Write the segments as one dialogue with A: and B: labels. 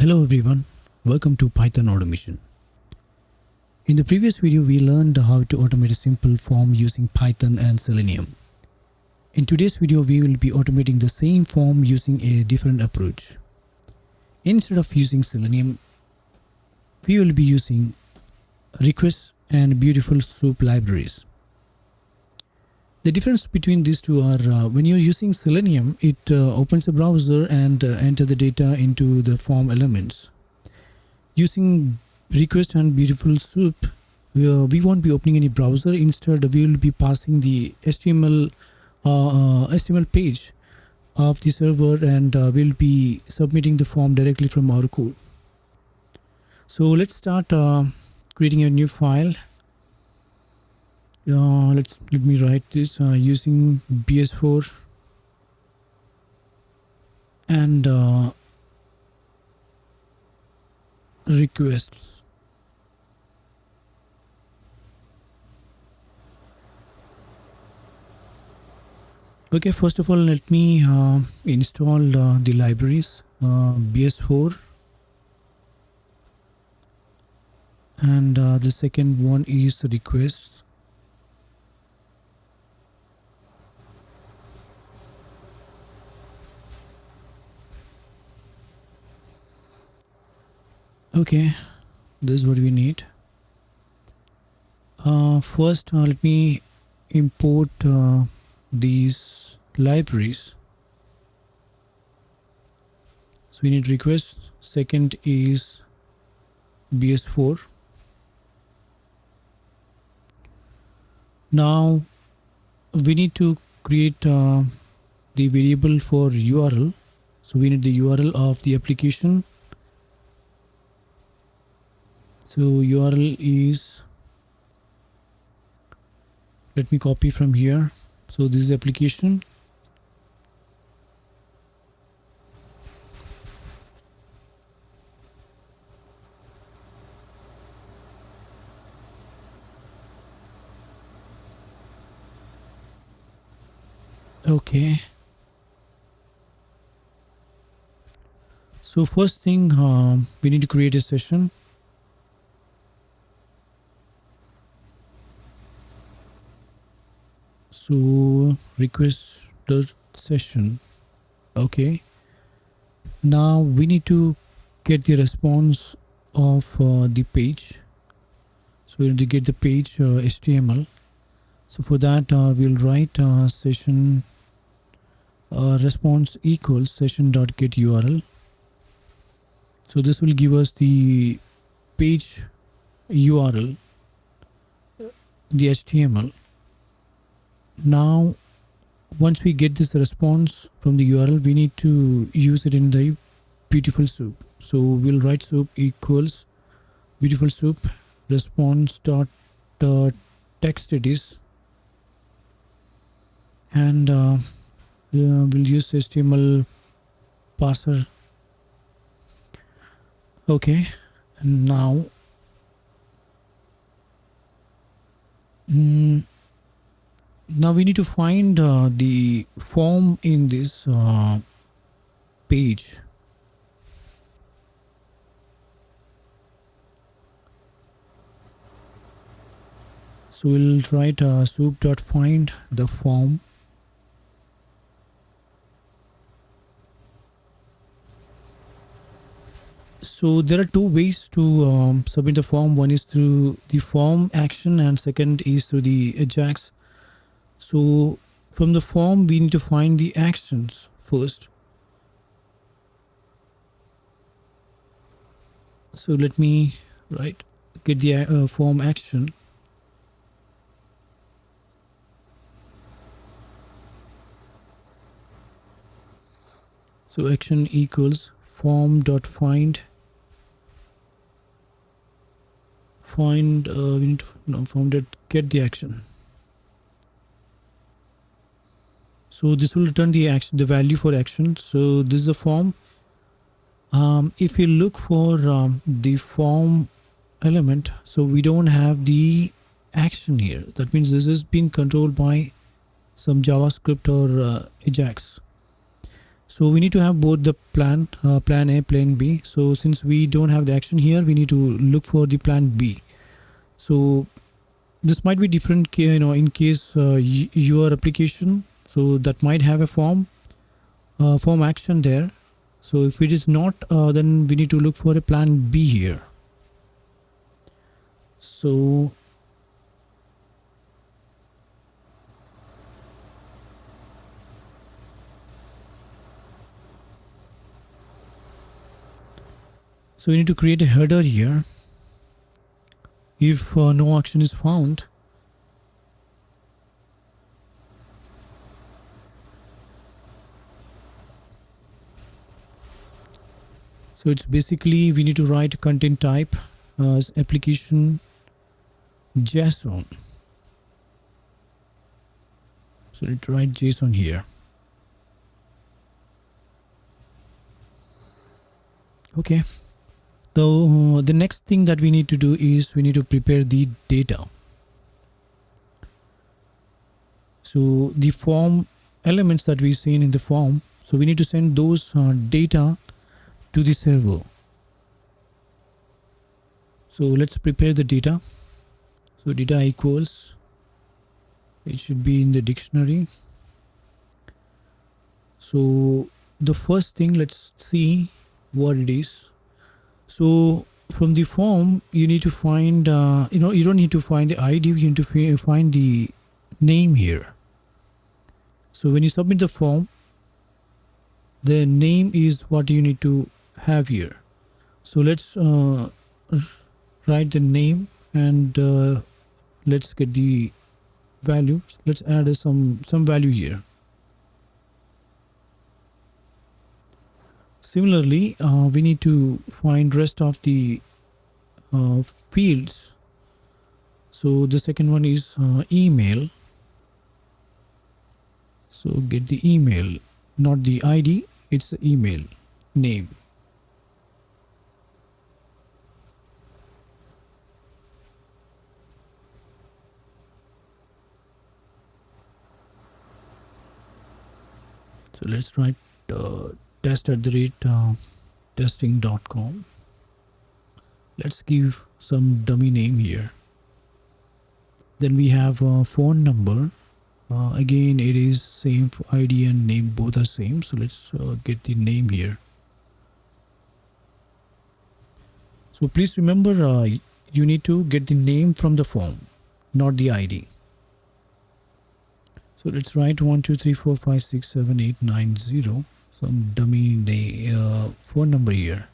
A: Hello everyone, welcome to Python Automation. In the previous video, we learned how to automate a simple form using Python and Selenium. In today's video, we will be automating the same form using a different approach. Instead of using Selenium, we will be using Requests and BeautifulSoup libraries. The difference between these two are when you're using Selenium, it opens a browser and enter the data into the form elements. Using Request and BeautifulSoup, we won't be opening any browser. Instead, we will be passing the HTML page of the server, and we'll be submitting the form directly from our code. So let's start creating a new file. Let me write this using BS4 and requests. Okay, first of all, let me install the libraries BS4, and the second one is requests. Okay, this is what we need. First, let me import these libraries. So we need request. Second is BS4. Now we need to create the variable for URL. So we need the URL of the application. So URL is, let me copy from here. So this is application. Okay. So first thing, we need to create a session. So request dot session. Okay, now we need to get the response of the page. So we need to get the page HTML. So for that we'll write session response equals session dot get URL. So this will give us the page URL, the HTML. Now once we get this response from the URL, we need to use it in the BeautifulSoup. So we'll write soup equals BeautifulSoup response dot text it is, and we'll use HTML parser. Okay, and now now we need to find the form in this page. So we'll write soup.find the form. So there are two ways to submit the form. One is through the form action, and second is through the Ajax. So from the form, we need to find the actions first. So let me get the form action. So action equals form.find. We need to form.get the action. So this will return the action, the value for action. So this is the form. If you look for the form element, so we don't have the action here. That means this is being controlled by some JavaScript or Ajax. So we need to have both the plan A, plan B. So since we don't have the action here, we need to look for the plan B. So this might be different, in case your application, so that might have a form action there. So if it is not, then we need to look for a plan B here. So we need to create a header here. If no action is found, so it's basically we need to write content type as application JSON. So let's write JSON here. Okay. So the next thing that we need to do is we need to prepare the data. So the form elements that we've seen in the form, so we need to send those data to the server. So let's prepare the data. So data equals, it should be in the dictionary. So the first thing, let's see what it is. So from the form, you need to find, you don't need to find the ID, you need to find the name here. So when you submit the form, the name is what you need to have here. So let's write the name and let's get the value. Let's add some value here. Similarly, we need to find rest of the fields. So the second one is email. So get the email, not the ID, it's the email name. So let's write test@testing.com. Let's give some dummy name here. Then we have a phone number. Again, it is same for ID and name, both are same. So let's get the name here. So please remember, you need to get the name from the form, not the ID. So let's write 1 2 3 4 5 6 7 8 9 0. Some dummy phone number here.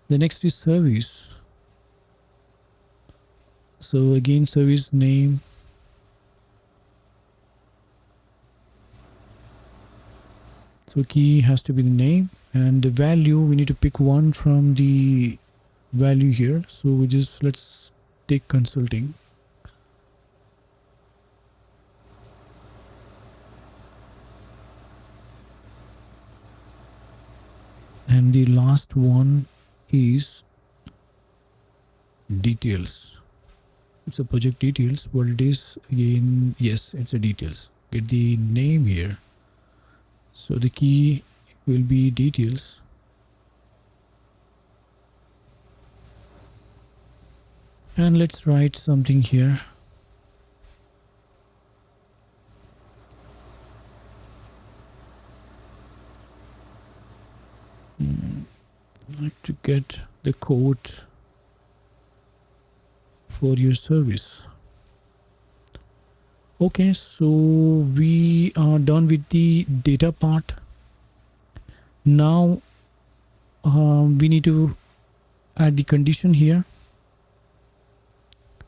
A: The next is service. So again, service name. So key has to be the name, and the value, we need to pick one from the value here. So we just, let's take consulting. And the last one is details. It's a project details. What it is again? Yes, it's a details. Get the name here. So the key will be details. And let's write something here. I'd like to get the code for your service. Okay, so we are done with the data part. Now we need to add the condition here.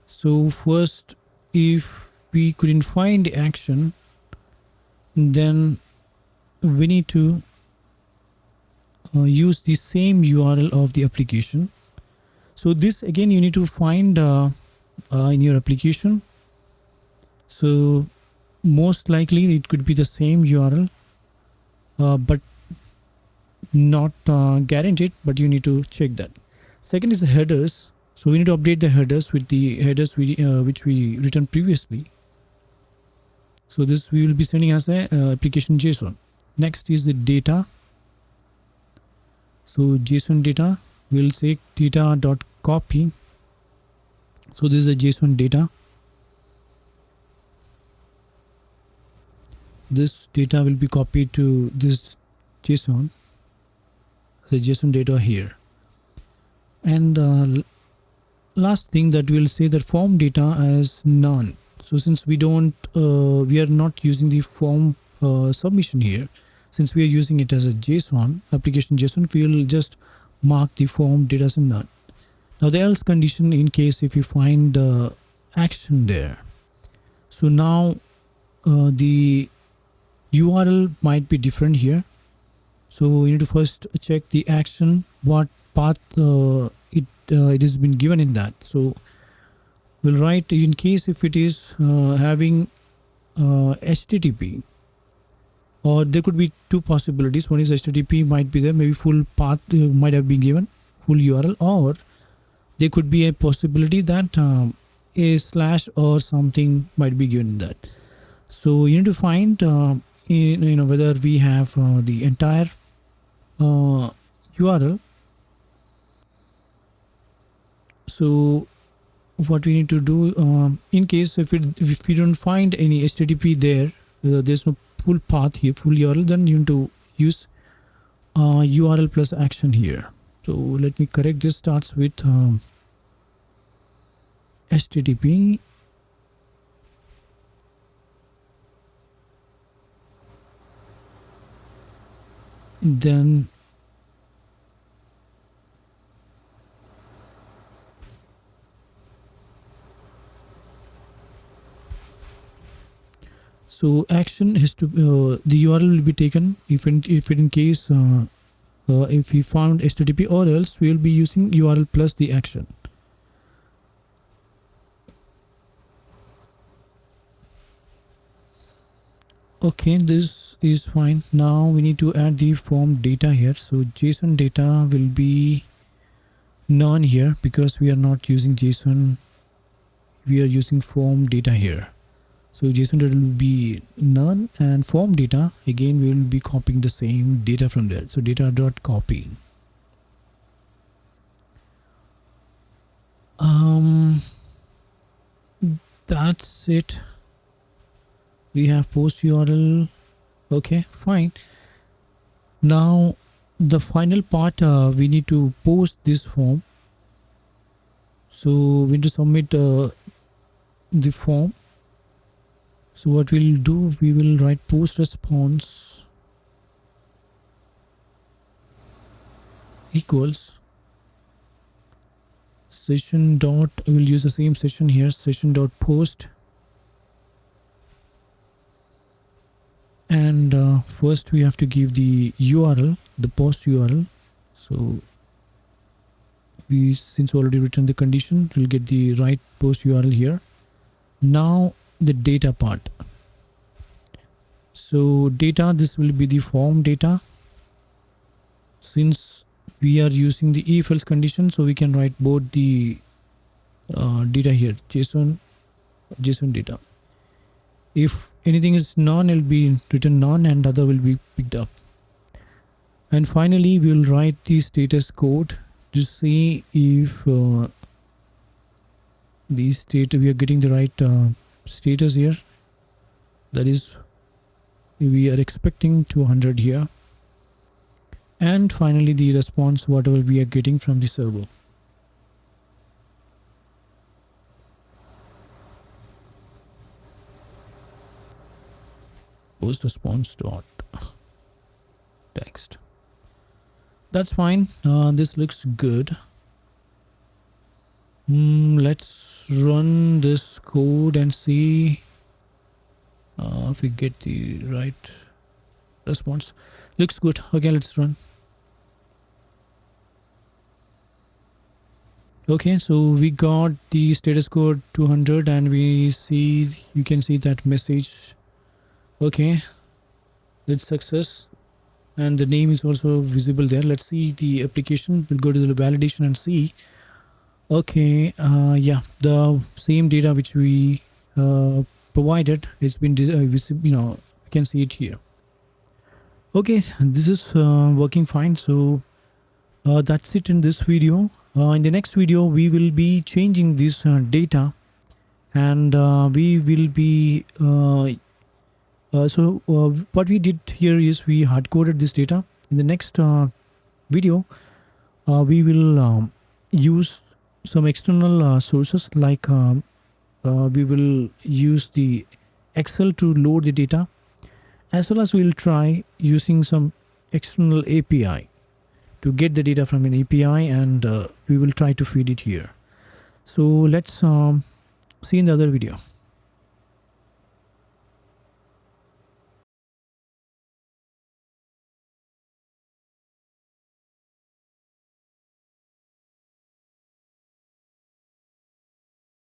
A: So first, if we couldn't find the action, then we need to use the same URL of the application. So this again you need to find in your application. So most likely it could be the same URL, but not guaranteed, but you need to check that. Second is the headers. So we need to update the headers with the headers which we written previously. So this we will be sending as a application JSON. Next is the data. So JSON data, we'll say data dot copy. So this is a JSON data. This data will be copied to this JSON, the JSON data here. And last thing that we'll say that form data as none. So since we are not using the form submission here, since we are using it as a JSON application JSON, we'll just mark the form data as none. Now the else condition in case if you find the action there. So now the URL might be different here. So you need to first check the action, what path it has been given in that. So we'll write in case if it is having HTTP, or there could be two possibilities. One is HTTP might be there, maybe full path might have been given, full URL, or there could be a possibility that a slash or something might be given in that. So you need to find whether we have the entire URL. So what we need to do in case if we don't find any HTTP there, there's no full path here, full URL, then you need to use URL plus action here. So let me correct this. Starts with HTTP. Then so action has to the URL will be taken if in case if we found HTTP, or else we will be using URL plus the action. Okay, this is fine. Now we need to add the form data here. So JSON data will be none here because we are not using JSON, we are using form data here. So JSON data will be none, and form data again we will be copying the same data from there. So data dot copy. That's it. We have post URL. Okay, fine. Now the final part, we need to post this form. So we need to submit the form. So what we'll do, we will write post response equals session dot, we'll use the same session here, session dot post, and first we have to give the URL, the post URL. So we, since already written the condition, we'll get the right post URL here. Now the data part. So data, this will be the form data. Since we are using the if else condition, so we can write both the data here, JSON data. If anything is none, it will be written none, and other will be picked up. And finally we will write the status code to see if the state we are getting the right status here, that is we are expecting 200 here. And finally the response, whatever we are getting from the server. Post response dot text. That's fine. This looks good. Let's run this code and see if we get the right response. Looks good. Okay, let's run. Okay, so we got the status code 200, and you can see that message. Okay, it's success, and the name is also visible there. Let's see the application. We'll go to the validation and see. Okay, yeah, the same data which we provided, it's been visible. You can see it here. Okay, this is working fine. So that's it in this video. In the next video, we will be changing this data, and we will be what we did here is we hard coded this data. In the next video, we will use some external sources, like we will use the Excel to load the data, as well as we'll try using some external API to get the data from an API, and we will try to feed it here. So let's see in the other video.